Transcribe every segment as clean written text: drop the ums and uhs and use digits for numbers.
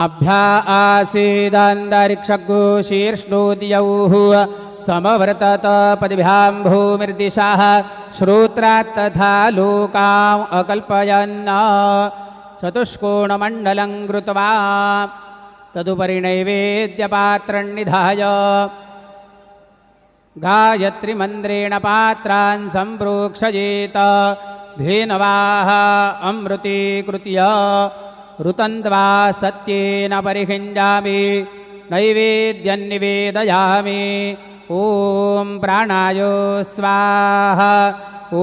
अभ्या आसीदान्तरिक्षगो शीर्ष्णोद्यौः समवर्तत पद्भ्यां भूमिर्दिशाः श्रोत्रात् तथा लोकाम् अकल्पयन् चतुष्कोणमण्डलं कृत्वा तदुपरि नैवेद्यपात्रं निधाय गायत्रीमन्त्रेण पात्रान् सम्प्रोक्षयेत धेनवाः अमृतीकृत्य ऋतन्त्वा सत्येन परिहिञ्जामि नैवेद्यं निवेदयामि। ॐ प्राणाय स्वाहा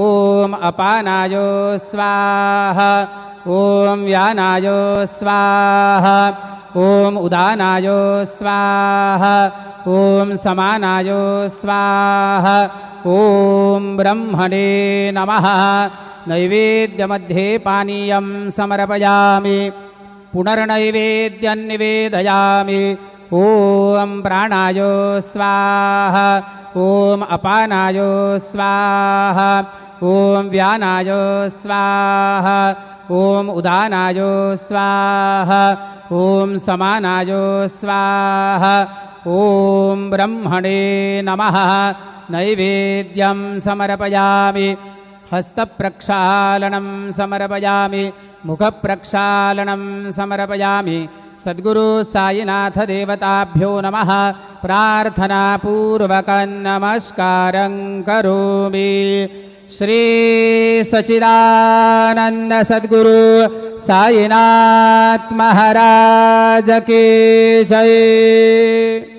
ॐ अपानाय स्वाहा ॐ व्यानाय स्वाहा ॐ उदानाय स्वाहा ॐ समानाय स्वाहा ॐ ब्रह्मणे नमः। नैवेद्यमध्ये पानीयं समर्पयामि पुनर्नैवेद्यं निवेदयामि। ॐ प्राणाय स्वाहा ॐ अपानाय स्वाहा ॐ व्यानाय स्वाहा ॐ उदानाय स्वाहा ॐ समानाय स्वाहा ॐ ब्रह्मणे नमः। नैवेद्यं समर्पयामि हस्तप्रक्षालनं समर्पयामि मुखप्रक्षालनं समर्पयामि। सद्गुरु साईनाथ देवताभ्यो नमः। प्रार्थनापूर्वकं नमस्कारं करोमि। श्री सच्चिदानंद सद्गुरु साईनाथ महाराज की जय।